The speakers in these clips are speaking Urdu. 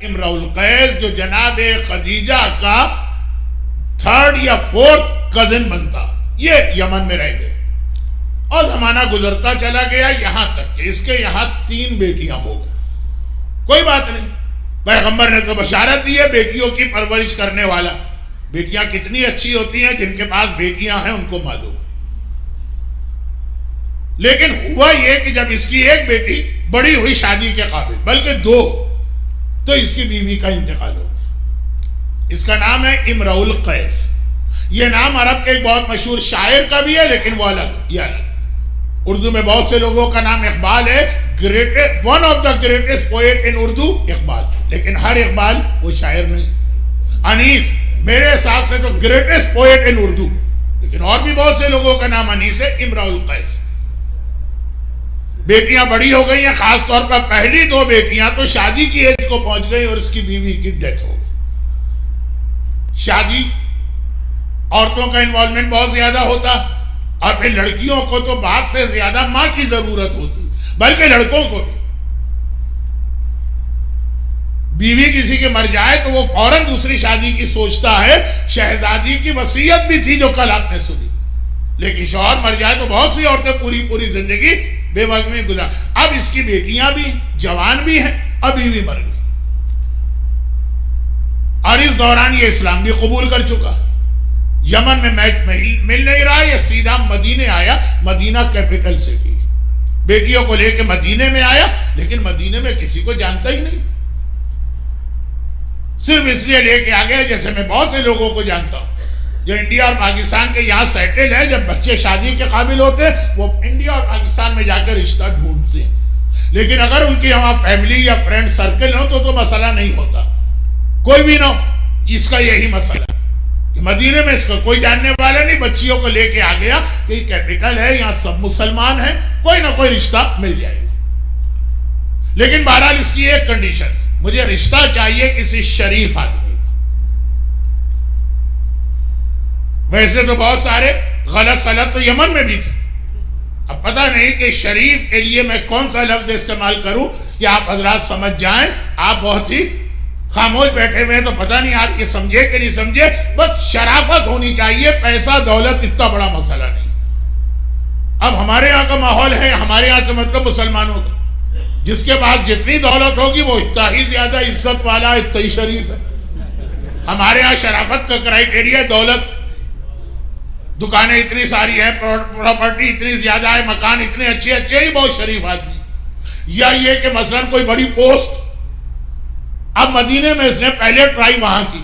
امرؤ القیس جو جناب خدیجہ کا 3rd یا 4th کزن بنتا، یہ یمن میں رہ گئے اور زمانہ گزرتا چلا گیا یہاں تک کہ اس کے یہاں 3 بیٹیاں ہو گئی. کوئی بات نہیں، پیغمبر نے تو بشارت دی ہے بیٹیوں کی پرورش کرنے والا. بیٹیاں کتنی اچھی ہوتی ہیں، جن کے پاس بیٹیاں ہیں ان کو معلوم. لیکن ہوا یہ کہ جب اس کی ایک بیٹی بڑی ہوئی شادی کے قابل، بلکہ 2، تو اس کی بیوی کا انتقال ہو گیا. اس کا نام ہے امرؤ القیس. یہ نام عرب کے ایک بہت مشہور شاعر کا بھی ہے، لیکن وہ الگ، یہ الگ. اردو میں بہت سے لوگوں کا نام اقبال ہے، one of the greatest poet in Urdu Iqbal, لیکن ہر اقبال وہ شاعر نہیں. انیس میرے حساب سے تو گریٹسٹ پوئٹ ان اردو، لیکن اور بھی بہت سے لوگوں کا نام انیس ہے. امرؤ القیس. بیٹیاں بڑی ہو گئی ہیں، خاص طور پر پہلی 2 بیٹیاں تو شادی کی ایج کو پہنچ گئی اور اس کی بیوی کی ڈیتھ ہو گئی. شادی عورتوں کا انوالومنٹ بہت زیادہ ہوتا، اور پھر لڑکیوں کو تو باپ سے زیادہ ماں کی ضرورت ہوتی، بلکہ لڑکوں کو بھی. بیوی کسی کے مر جائے تو وہ فوراً دوسری شادی کی سوچتا ہے. شہزادی کی وصیت بھی تھی جو کل آپ نے سنی، لیکن شوہر مر جائے تو بہت سی عورتیں پوری زندگی بے وقت میں گزار. اب اس کی بیٹیاں بھی جوان بھی ہیں، اب بیوی مر گئی، اور اس دوران یہ اسلام بھی قبول کر چکا. یمن میں میچ مل نہیں رہا، یہ سیدھا مدینے آیا، مدینہ کیپٹل سٹی. بیٹیوں کو لے کے مدینے میں آیا، لیکن مدینے میں کسی کو جانتا ہی نہیں. صرف اس لیے لے کے آ گیا جیسے میں بہت سے لوگوں کو جانتا ہوں جو انڈیا اور پاکستان کے یہاں سیٹل ہے. جب بچے شادی کے قابل ہوتے ہیں وہ انڈیا اور پاکستان میں جا کے رشتہ ڈھونڈتے ہیں، لیکن اگر ان کی وہاں فیملی یا فرینڈ سرکل ہو تو مسئلہ نہیں ہوتا. کوئی بھی نہ ہو، اس کا یہی مسئلہ کہ مدینے میں اس کا کوئی جاننے والا نہیں. بچیوں کو لے کے آ گیا کہ یہ کیپٹل ہے، یہاں سب مسلمان ہیں، کوئی نہ کوئی رشتہ مل جائے گا. لیکن بہرحال اس کی ایک کنڈیشن، مجھے رشتہ چاہیے کسی شریف آدمی کا. ویسے تو بہت سارے غلط سلط تو یمن میں بھی تھے. اب پتہ نہیں کہ شریف کے لیے میں کون سا لفظ استعمال کروں کہ آپ حضرات سمجھ جائیں. آپ بہت ہی خاموش بیٹھے ہوئے ہیں تو پتہ نہیں آپ یہ سمجھے کہ نہیں سمجھے. بس شرافت ہونی چاہیے، پیسہ دولت اتنا بڑا مسئلہ نہیں. اب ہمارے یہاں کا ماحول ہے، ہمارے یہاں سے مطلب مسلمانوں کا، جس کے پاس جتنی دولت ہوگی وہ اتنا ہی زیادہ عزت والا، اتنا ہی شریف ہے. ہمارے یہاں شرافت کا کرائیٹیریا دولت، دکانیں اتنی ساری ہیں، پراپرٹی اتنی زیادہ ہے، مکان اتنے اچھے ہی بہت شریف آدمی. یا یہ کہ مثلا کوئی بڑی پوسٹ. اب مدینے میں اس نے پہلے ٹرائی وہاں کی.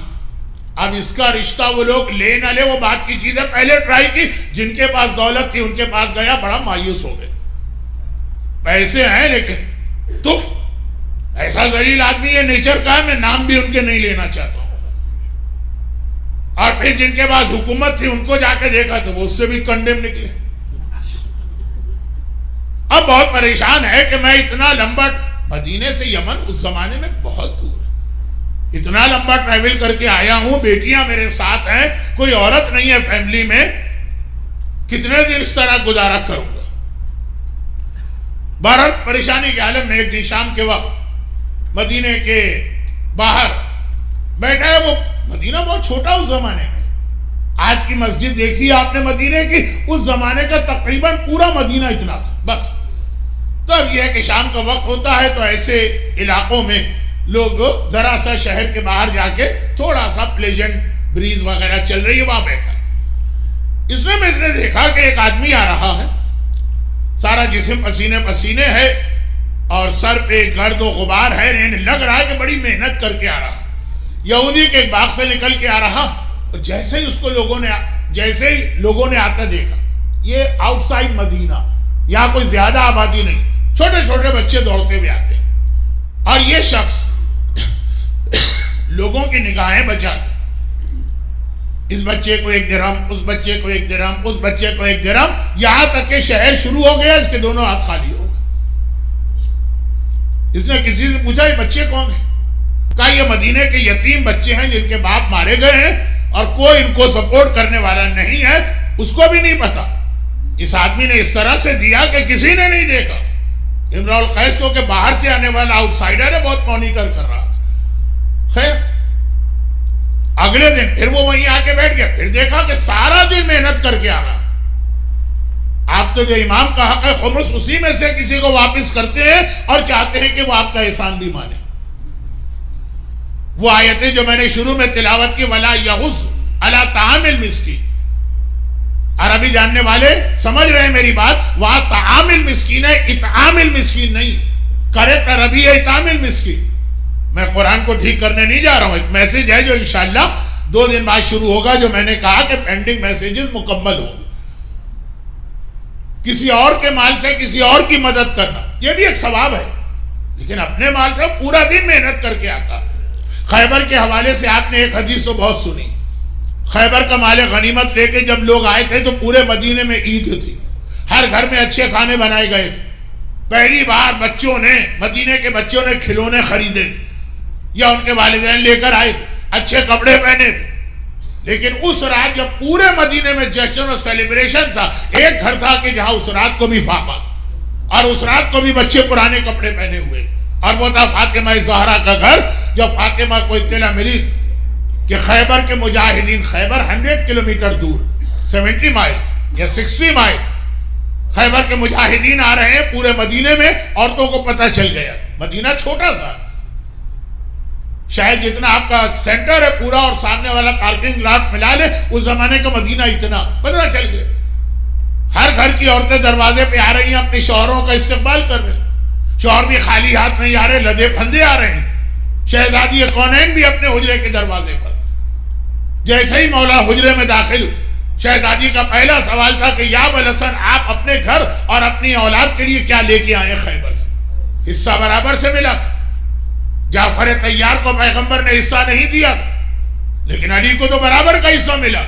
اب اس کا رشتہ وہ لوگ لے نہ لے وہ بات کی چیز ہے، پہلے ٹرائی کی. جن کے پاس دولت تھی ان کے پاس گیا، بڑا مایوس ہو گئے. پیسے ہیں لیکن تف ایسا ذلیل آدمی، یہ نیچر کا ہے، میں نام بھی ان کے نہیں لینا چاہتا ہوں. اور پھر جن کے پاس حکومت تھی ان کو جا کے دیکھا تو وہ اس سے بھی کنڈیم نکلے. اب بہت پریشان ہے کہ میں اتنا لمبا، مدینے سے یمن اس زمانے میں بہت دور ہے، اتنا لمبا ٹریول کر کے آیا ہوں، بیٹیاں میرے ساتھ ہیں، کوئی عورت نہیں ہے فیملی میں، کتنے دن اس طرح گزارا کروں گا. بہرحال پریشانی کے عالم میں ایک دن شام کے وقت مدینے کے باہر بیٹھا ہے. وہ مدینہ بہت چھوٹا اس زمانے میں، آج کی مسجد دیکھی آپ نے مدینے کی، اس زمانے کا تقریباً پورا مدینہ اتنا تھا بس. تو اب یہ ہے کہ شام کا وقت ہوتا ہے تو ایسے علاقوں میں لوگ ذرا سا شہر کے باہر جا کے تھوڑا سا پلیجنٹ بریز وغیرہ چل رہی ہے، وہاں بیٹھا ہے. اس نے دیکھا کہ ایک آدمی آ رہا ہے، سارا جسم پسینے ہے اور سر پہ گرد و غبار ہے، لگ رہا ہے کہ بڑی محنت کر کے آ رہا. یہودی کے ایک باغ سے نکل کے آ رہا، اور جیسے ہی لوگوں نے آتا دیکھا، یہ آؤٹ سائڈ مدینہ، یہاں کوئی زیادہ آبادی نہیں، چھوٹے چھوٹے بچے دوڑتے ہوئے آتے ہیں، اور یہ شخص لوگوں کی نگاہیں بچا کے اس بچے کو 1 درہم، اس بچے کو 1 درہم، اس بچے کو 1 درہم، یہاں تک کہ شہر شروع ہو گیا، اس کے دونوں ہاتھ خالی ہو گئے. اس نے کسی سے پوچھا یہ بچے کون ہیں؟ کہا یہ مدینے کے یتیم بچے ہیں جن کے باپ مارے گئے ہیں اور کوئی ان کو سپورٹ کرنے والا نہیں ہے. اس کو بھی نہیں پتا. اس آدمی نے اس طرح سے دیا کہ کسی نے نہیں دیکھا. امرؤ القیس کیونکہ باہر سے آنے والا آؤٹ سائڈر ہے، بہت مانیٹر کر رہا تھا. اگلے دن پھر وہ وہیں آ کے بیٹھ گیا، پھر دیکھا کہ سارا دن محنت کر کے آ رہا. آپ تو جو امام کا حق ہے خمس اسی میں سے کسی کو واپس کرتے ہیں اور چاہتے ہیں کہ وہ آپ کا احسان بھی مانے. وہ آیتیں جو میں نے شروع میں تلاوت کی، وَلَا يَحُضُّ عَلَىٰ طَعَامِ الْمِسْكِينِ، عربی جاننے والے سمجھ رہے ہیں میری بات، وہاں طعام المسکین ہے، اطعام المسکین نہیں. کریکٹ عربی ہے اطعام المسکین. میں قرآن کو ٹھیک کرنے نہیں جا رہا ہوں، ایک میسیج ہے جو انشاءاللہ 2 دن بعد شروع ہوگا، جو میں نے کہا کہ پینڈنگ میسیجز مکمل ہوں گے. کسی اور کے مال سے کسی اور کی مدد کرنا یہ بھی ایک ثواب ہے، لیکن اپنے مال سے پورا دن محنت کر کے آتا. خیبر کے حوالے سے آپ نے ایک حدیث تو بہت سنی. خیبر کا مال غنیمت لے کے جب لوگ آئے تھے تو پورے مدینے میں عید تھی، ہر گھر میں اچھے کھانے بنائے گئے تھے. پہلی بار مدینے کے بچوں نے کھلونے خریدے تھے یا ان کے والدین لے کر آئے تھے، اچھے کپڑے پہنے تھے. لیکن اس رات جب پورے مدینے میں جشن اور سیلیبریشن تھا، ایک گھر تھا کہ جہاں اس رات کو بھی فاقہ تھا اور اس رات کو بھی بچے پرانے کپڑے پہنے ہوئے تھے، اور وہ تھا فاطمہ زہرا کا گھر. جب فاطمہ کو اطلاع ملی کہ خیبر کے مجاہدین، خیبر 100 کلومیٹر دور، 70 مائل یا 60 مائل، خیبر کے مجاہدین آ رہے ہیں پورے مدینے میں، عورتوں کو پتہ چل گیا. مدینہ چھوٹا سا، شاید جتنا آپ کا سینٹر ہے پورا اور سامنے والا پارکنگ لاٹ ملا لے، اس زمانے کا مدینہ اتنا پتہ چل گیا. ہر گھر کی عورتیں دروازے پہ آ رہی ہیں، اپنے شوہروں کا استقبال کر رہے ہیں. شوہر بھی خالی ہاتھ نہیں آ رہے، لدے پھندے آ رہے ہیں. شہزادی کونین بھی اپنے حجرے کے دروازے پر. جیسے ہی مولا حجرے میں داخل، شہزادی کا پہلا سوال تھا کہ یا ابوالحسن، آپ اپنے گھر اور اپنی اولاد کے لیے کیا لے کے آئے خیبر سے؟ حصہ برابر سے ملا تھا. جعفر طیار کو پیغمبر نے حصہ نہیں دیا تھا، لیکن علی کو تو برابر کا حصہ ملا.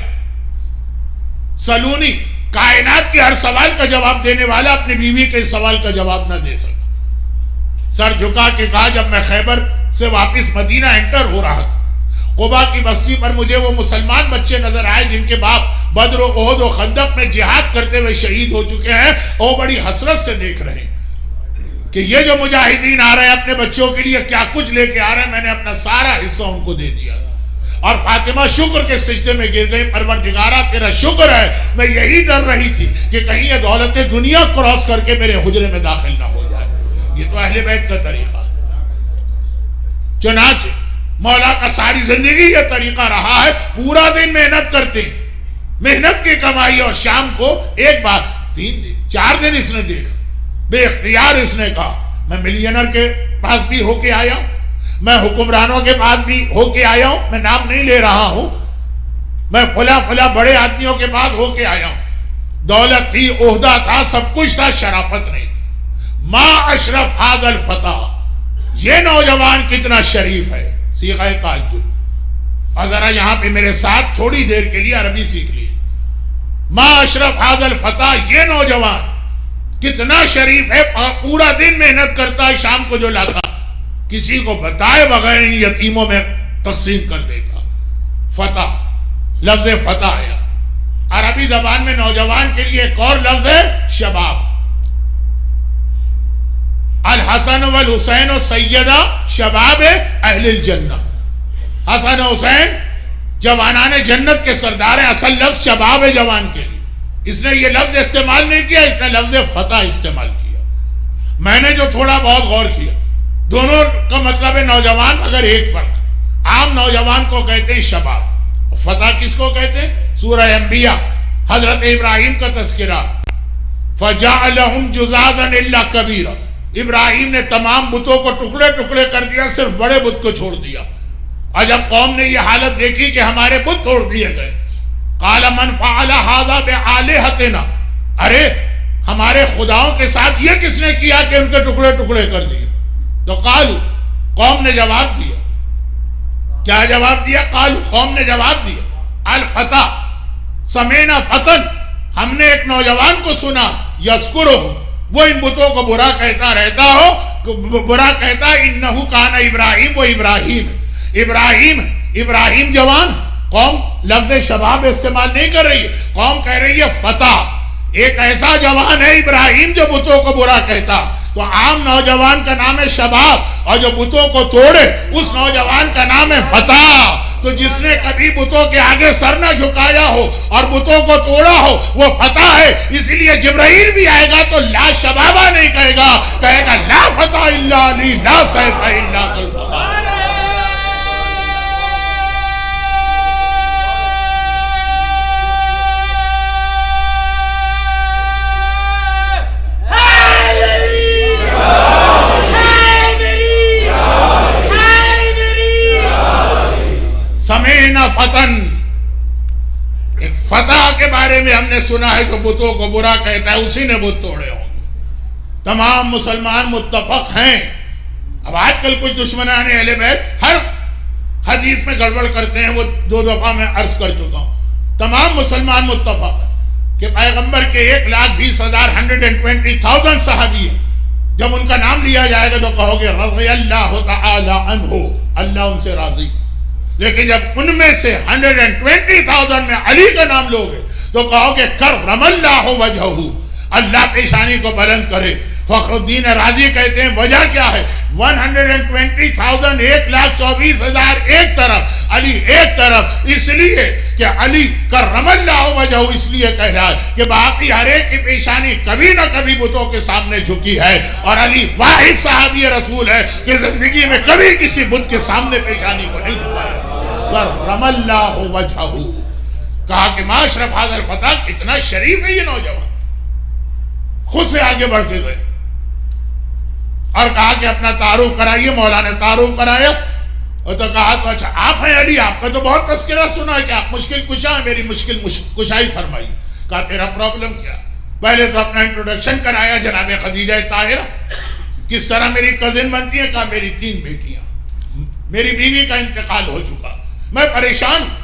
سلونی کائنات کے ہر سوال کا جواب دینے والا اپنی بیوی کے سوال کا جواب نہ دے سکا. سر جھکا کے کہا جب میں خیبر سے واپس مدینہ انٹر ہو رہا تھا، قبا کی بستی پر مجھے وہ مسلمان بچے نظر آئے جن کے باپ بدر و احد و خندق میں جہاد کرتے ہوئے شہید ہو چکے ہیں. وہ بڑی حسرت سے دیکھ رہے ہیں کہ یہ جو مجاہدین آ رہے ہیں اپنے بچوں کے لیے کیا کچھ لے کے آ رہے ہیں. میں نے اپنا سارا حصہ ان کو دے دیا. اور فاطمہ شکر کے سجدے میں گر گئی، پروردگارا تیرا شکر ہے، میں یہی ڈر رہی تھی کہ کہیں یہ دولت دنیا کراس کر کے میرے حجرے میں داخل نہ ہو جائے. یہ تو اہل بیت کا طریقہ. چنانچہ مولا کا ساری زندگی یہ طریقہ رہا ہے، پورا دن محنت کرتے ہیں، محنت کی کمائی، اور شام کو ایک بار 3 دن 4 دن اس نے دیکھا، بے اختیار اس نے کہا میں ملینر کے پاس بھی ہو کے آیا ہوں، میں حکمرانوں کے پاس بھی ہو کے آیا ہوں، میں نام نہیں لے رہا ہوں، میں فلا بڑے آدمیوں کے پاس ہو کے آیا ہوں. دولت تھی، عہدہ تھا، سب کچھ تھا، شرافت نہیں تھی. ما اشرف ھذا الفتح، یہ نوجوان کتنا شریف ہے. صیغہ تعجب. اور ذرا یہاں پہ میرے ساتھ تھوڑی دیر کے لیے عربی سیکھ لیجیے. ما اشرف ھذا الفتح، یہ نوجوان کتنا شریف ہے، پورا دن محنت کرتا ہے، شام کو جو لاتا کسی کو بتائے بغیر ان یتیموں میں تقسیم کر دیتا. فتح، لفظ فتح ہے عربی زبان میں نوجوان کے لیے. ایک اور لفظ ہے شباب. الحسن والحسین سیدہ شباب اہل الجنہ. حسن و حسین جوانان جنت کے سردار ہیں. اصل لفظ شباب ہے جوان کے لیے. اس نے یہ لفظ استعمال نہیں کیا، اس نے لفظ فتح استعمال کیا. میں نے جو تھوڑا بہت غور کیا، دونوں کا مطلب ہے نوجوان، مگر ایک فرق. عام نوجوان کو کہتے ہیں شباب، فتح کس کو کہتے ہیں؟ سورہ انبیاء حضرت ابراہیم کا تذکرہ. فَجَعَلَهُمْ جُزَازًا إِلَّا كَبِيرًا. ابراہیم نے تمام بتوں کو ٹکڑے ٹکڑے کر دیا، صرف بڑے بت کو چھوڑ دیا. اور جب قوم نے یہ حالت دیکھی کہ ہمارے بت توڑ دیے گئے، قَالَ مَنْ فَعَلَ هَذَا بِآلِهَتِنَا، ارے ہمارے خداؤں کے ساتھ یہ کس نے کیا کہ ان کے ٹکڑے ٹکڑے کر دیے؟ تو قالو، قوم نے جواب دیا. کیا جواب دیا؟ قالو، قوم نے جواب دیا الفتح سمینا فتن، ہم نے ایک نوجوان کو سنا یذکرہ، وہ ان بتوں کو برا کہتا رہتا ہو، برا کہتا انہو کان ابراہیم، وہ ابراہیم جوان. قوم لفظ شباب استعمال نہیں کر رہی ہے، قوم کہہ رہی ہے فتح، ایک ایسا جوان ہے ابراہیم جو بتوں کو برا کہتا. تو عام نوجوان کا نام ہے شباب، اور جو بتوں کو توڑے اس نوجوان کا نام ہے فتح. تو جس نے کبھی بتوں کے آگے سر نہ جھکایا ہو اور بتوں کو توڑا ہو وہ فتح ہے. اسی لیے جبرائیل بھی آئے گا تو لا شبابہ نہیں کہے گا, کہے گا لا فتح الا علی لا سیف الا ذو الفقار. سمینا فتن, ایک فتح کے بارے میں ہم نے سنا ہے کہ بتوں کو برا کہتا ہے, اسی نے بت توڑے ہوں گے. تمام مسلمان متفق ہیں. اب آج کل کچھ دشمنان اہل بیت ہر حدیث میں گڑبڑ کرتے ہیں, وہ 2 دفعہ میں عرض کر چکا ہوں. تمام مسلمان متفق ہیں کہ پیغمبر کے 1,20,000 120,000 صحابی ہیں. جب ان کا نام لیا جائے گا تو کہو گے رضی اللہ تعالی عنہ, اللہ ان سے راضی. لیکن جب ان میں سے 120,000 میں علی کا نام لوگے تو کہو کہ کرم اللہ وجہہ, اللہ پیشانی کو بلند کرے. فخر الدین رازی کہتے ہیں وجہ کیا ہے؟ 120,000 1,24,000 ایک طرف, علی ایک طرف, اس لیے کہ علی کرم اللہ وجہہ اس لیے کہہ رہا ہے کہ باقی ہر ایک کی پیشانی کبھی نہ کبھی بتوں کے سامنے جھکی ہے, اور علی واحد صحابی رسول ہے کہ زندگی میں کبھی کسی بت کے سامنے پیشانی کو نہیں جھکایا. کرم اللہ وجہہ. کہا کہ معاشرف حاضر فتح, کتنا شریف ہے یہ نوجوان. خود سے آگے بڑھ کے گئے اور کہا کہ اپنا تعارف کرائیے. مولانا نے تعارف کرایا اور تو کہا تو اچھا آپ ہیں علی, آپ کا تو بہت تذکرہ سنا ہے کہ آپ مشکل کشا ہیں, میری مشکل کشائی فرمائی. کہا تیرا پرابلم کیا؟ پہلے تو اپنا انٹروڈکشن کرایا, جناب خدیجہ طاہرہ کس طرح میری کزن بنتی ہیں. کہا میری 3 بیٹیاں, میری بیوی کا انتقال ہو چکا, میں پریشان ہوں.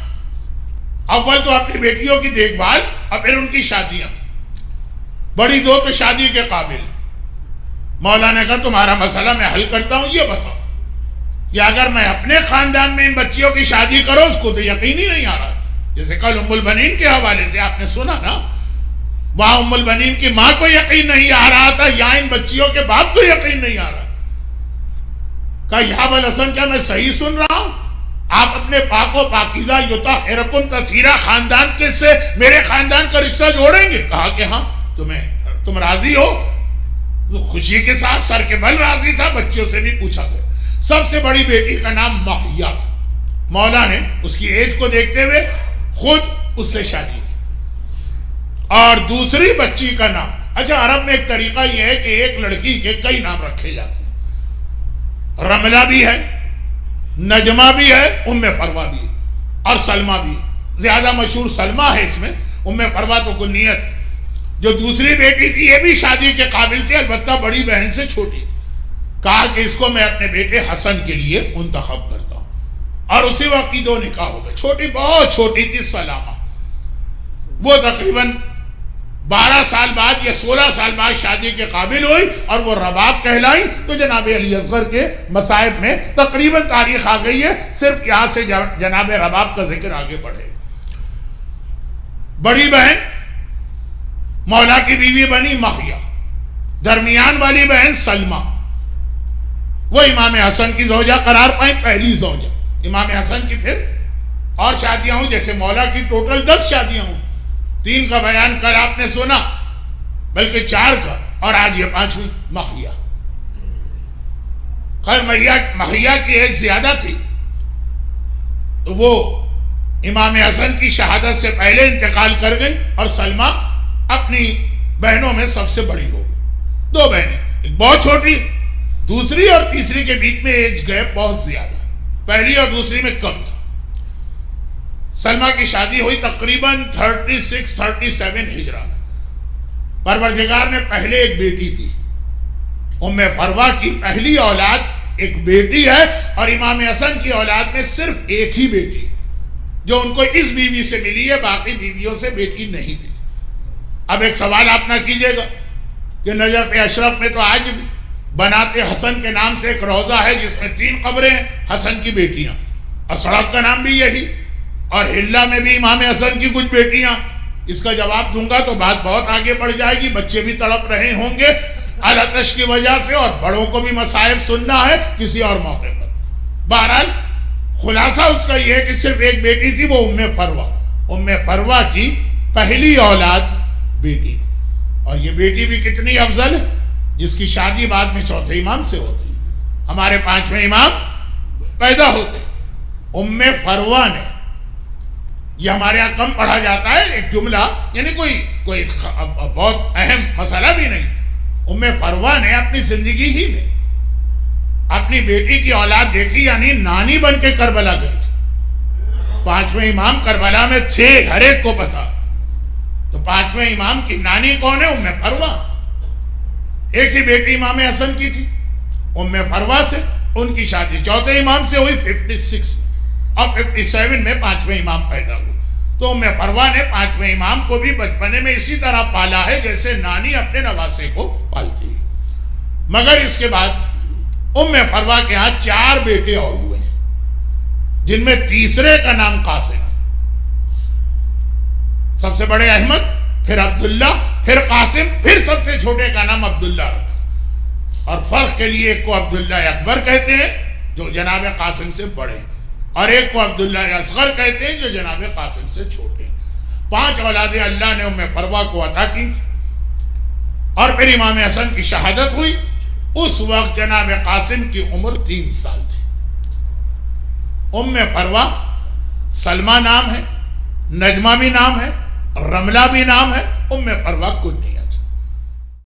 اول تو اپنی بیٹیوں کی دیکھ بھال اور پھر ان کی شادیاں. بڑی 2 تو شادی کے قابل. مولانا نے کہا تمہارا مسئلہ میں حل کرتا ہوں, یہ بتاؤ کہ اگر میں اپنے خاندان میں ان بچیوں کی شادی کروں, اس کو تو یقین ہی نہیں آ رہا. جیسے کل ام البنین کے حوالے سے آپ نے سنا نا, وہاں ام البنین کی ماں کو یقین نہیں آ رہا تھا, یہاں ان بچیوں کے باپ کو یقین نہیں آ رہا. کہا یا ابوالحسن کیا میں صحیح سن رہا ہوں؟ آپ اپنے پاک و پاکیزہ یطہرکم تطہیرا خاندان کے سے میرے خاندان کا رشتہ جوڑیں گے؟ کہا کہ ہاں. تم راضی ہو؟ تو خوشی کے ساتھ سر کے بل راضی تھا. بچیوں سے بھی پوچھا گیا. سب سے بڑی بیٹی کا نام ماہیہ تھا. مولا نے اس کی ایج کو دیکھتے ہوئے خود اس سے شادی کی. اور دوسری بچی کا نام, اچھا عرب میں ایک طریقہ یہ ہے کہ ایک لڑکی کے کئی نام رکھے جاتے ہیں. رملہ بھی ہے, نجمہ بھی ہے, ام فروہ بھی اور سلمہ بھی. زیادہ مشہور سلمہ ہے اس میں, ام فروہ تو کنیت. جو دوسری بیٹی تھی یہ بھی شادی کے قابل تھی, البتہ بڑی بہن سے چھوٹی تھی. کہا کہ اس کو میں اپنے بیٹے حسن کے لیے منتخب کرتا ہوں. اور اسی وقت کی 2 نکاح ہو گئے. چھوٹی بہت چھوٹی تھی سلامہ, وہ تقریباً 12 سال بعد یا 16 سال بعد شادی کے قابل ہوئی اور وہ رباب کہلائی. تو جناب علی اصغر کے مصائب میں تقریباً تاریخ آ گئی ہے, صرف یہاں سے جناب رباب کا ذکر آگے بڑھے. بڑی بہن مولا کی بیوی بنی ماہیہ, درمیان والی بہن سلمہ, وہ امام حسن کی زوجہ قرار پائیں, پہلی زوجہ. امام حسن کی پھر اور شادیاں ہوں, جیسے مولا کی ٹوٹل 10 شادیاں ہوں. 3 کا بیان کل آپ نے سنا, بلکہ 4 کا, اور آج یہ 5ویں ماہیہ. خیر ماہیہ کی ایج زیادہ تھی تو وہ امام حسن کی شہادت سے پہلے انتقال کر گئی, اور سلمہ اپنی بہنوں میں سب سے بڑی ہو گئی. 2 بہنیں, ایک بہت چھوٹی, دوسری اور تیسری کے بیچ میں ایج گیپ بہت زیادہ, پہلی اور دوسری میں کم تھا. سلمہ کی شادی ہوئی تقریباً 36-37 ہجرہ میں. پروردگار نے پہلے ایک بیٹی تھی, ام فروہ کی پہلی اولاد ایک بیٹی ہے, اور امام حسن کی اولاد میں صرف ایک ہی بیٹی جو ان کو اس بیوی سے ملی ہے, باقی بیویوں سے بیٹی نہیں ملی. اب ایک سوال آپ نہ کیجئے گا کہ نجف اشرف میں تو آج بھی بنات حسن کے نام سے ایک روضہ ہے جس میں 3 قبریں ہیں, حسن کی بیٹیاں, اور سڑک کا نام بھی یہی, اور ہلہ میں بھی امام حسن کی کچھ بیٹیاں. اس کا جواب دوں گا تو بات بہت آگے بڑھ جائے گی, بچے بھی تڑپ رہے ہوں گے الاتش کی وجہ سے, اور بڑوں کو بھی مصائب سننا ہے کسی اور موقع پر. بہرحال خلاصہ اس کا یہ ہے کہ صرف ایک بیٹی تھی، وہ ام فروہ کی پہلی اولاد بیٹی تھی. اور یہ بیٹی بھی کتنی افضل ہے، جس کی شادی بعد میں چوتھے امام سے ہوتی ہے. ہمارے 5ویں امام پیدا ہوتے. ام فروہ نے، یہ ہمارے یہاں کم پڑھا جاتا ہے ایک جملہ، یعنی کوئی بہت اہم مسئلہ بھی نہیں. ام فروہ نے اپنی زندگی ہی میں اپنی بیٹی کی اولاد دیکھی، یعنی نانی بن کے کربلا گئی تھی. 5ویں امام کربلا میں تھے، ہر ایک کو پتا. تو 5ویں امام کی نانی کون ہے؟ ام فروہ. ایک ہی بیٹی امام حسن کی تھی، ام فروہ سے ان کی شادی چوتھے امام سے ہوئی 56 اور 57 میں 5ویں امام پیدا ہوئے. تو ام فروہ نے 5ویں امام کو بھی بچپنے میں اسی طرح پالا ہے جیسے نانی اپنے نواسے کو پالتی ہے. مگر اس کے بعد ام فروہ کے ہاں 4 بیٹے اور ہوئے ہیں، جن میں تیسرے کا نام قاسم، سب سے بڑے احمد، پھر عبداللہ، پھر قاسم، پھر سب سے چھوٹے کا نام عبداللہ رکھا. اور فرق کے لیے ایک کو عبداللہ اکبر کہتے ہیں جو جناب قاسم سے بڑے، اور ایک کو عبداللہ اصغر کہتے ہیں جو جناب قاسم سے چھوٹے. 5 اولادیں اللہ نے ام فروہ کو عطا کی تھی. اور پھر امام حسن کی شہادت ہوئی. اس وقت جناب قاسم کی عمر 3 سال تھی. ام فروہ سلمہ نام ہے، نجمہ بھی نام ہے، رملہ بھی نام ہے، ام فروہ کنی.